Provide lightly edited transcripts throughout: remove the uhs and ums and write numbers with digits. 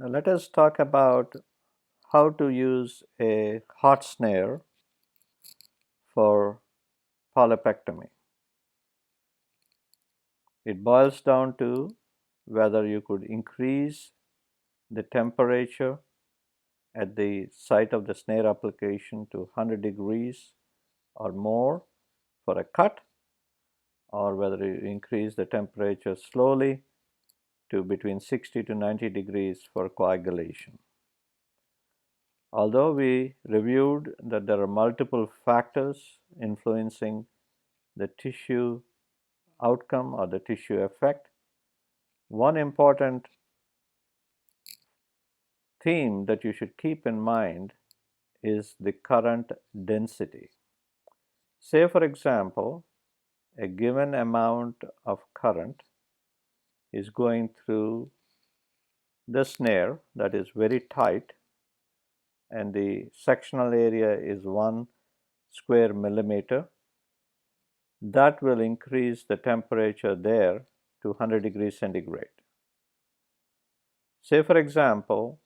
Now let us talk about how to use a hot snare for polypectomy. It boils down to whether you could increase the temperature at the site of the snare application to 100 degrees or more for a cut, or whether you increase the temperature slowly to between 60 to 90 degrees for coagulation. Although we reviewed that there are multiple factors influencing the tissue outcome or the tissue effect, one important theme that you should keep in mind is the current density. Say, for example, a given amount of current is going through the snare that is very tight, and the sectional area is 1 square millimeter. That will increase the temperature there to 100 degrees centigrade. Say, for example,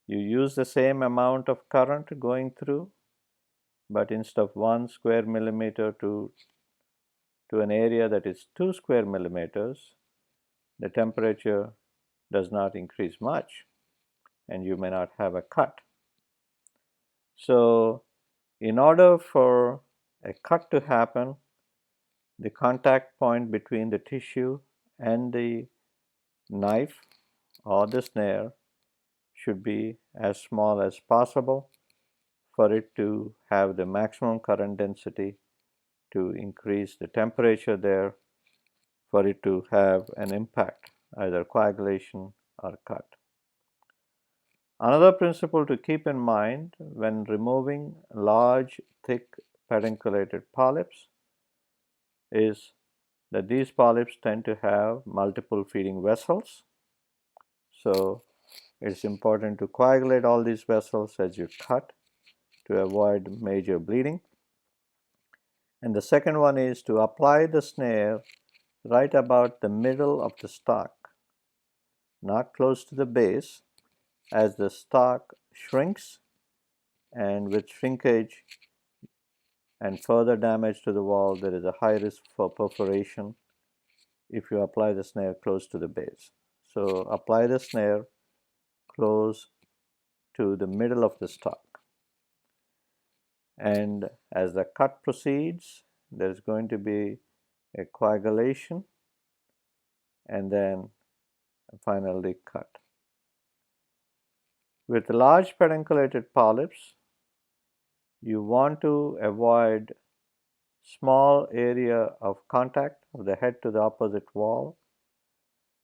you use the same amount of current going through, but instead of 1 square millimeter to an area that is 2 square millimeters, the temperature does not increase much and you may not have a cut. So, in order for a cut to happen, the contact point between the tissue and the knife or the snare should be as small as possible for it to have the maximum current density to increase the temperature there, for it to have an impact, either coagulation or cut. Another principle to keep in mind when removing large, thick pedunculated polyps is that these polyps tend to have multiple feeding vessels. So, it's important to coagulate all these vessels as you cut to avoid major bleeding. And the second one is to apply the snare right about the middle of the stalk, not close to the base, as the stalk shrinks, and with shrinkage and further damage to the wall, there is a high risk for perforation if you apply the snare close to the base. So, apply the snare close to the middle of the stalk. And as the cut proceeds, there is going to be a coagulation and then finally cut. With large pedunculated polyps, you want to avoid small area of contact of the head to the opposite wall,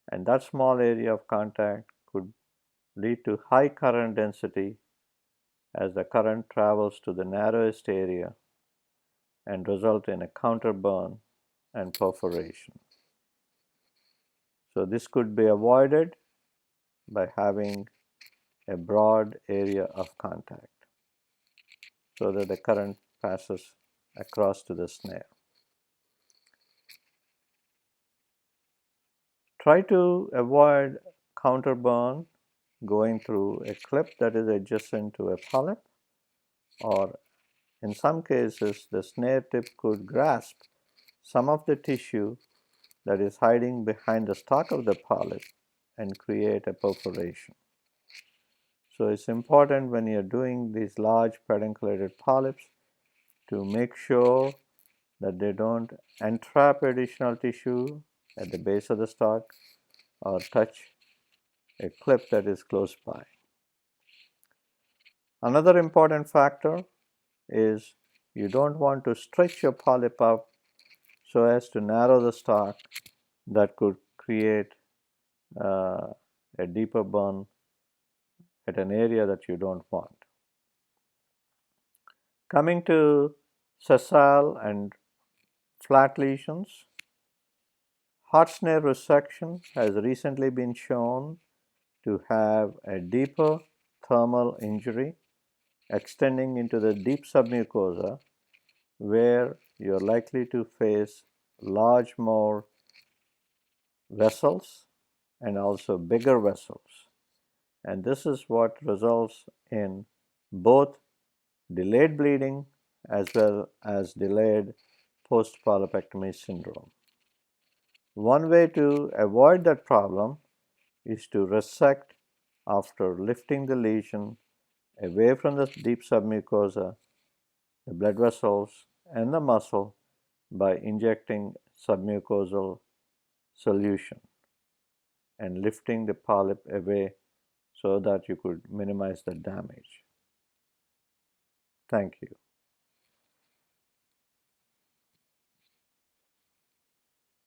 and that small area of contact could lead to high current density as the current travels to the narrowest area and result in a counterburn and perforation. So, this could be avoided by having a broad area of contact so that the current passes across to the snare. Try to avoid counterburn going through a clip that is adjacent to a polyp, or in some cases the snare tip could grasp some of the tissue that is hiding behind the stalk of the polyp and create a perforation. So, it's important when you are doing these large pedunculated polyps to make sure that they don't entrap additional tissue at the base of the stalk or touch a clip that is close by. Another important factor is you don't want to stretch your polyp up so as to narrow the stalk. That could create a deeper burn at an area that you don't want. Coming to sessile and flat lesions, hot snare resection has recently been shown to have a deeper thermal injury extending into the deep submucosa, where you're likely to face large more vessels and also bigger vessels. and this is what results in both delayed bleeding as well as delayed post-polypectomy syndrome. One way to avoid that problem is to resect after lifting the lesion away from the deep submucosa, the blood vessels, and the muscle by injecting submucosal solution and lifting the polyp away so that you could minimize the damage. Thank you.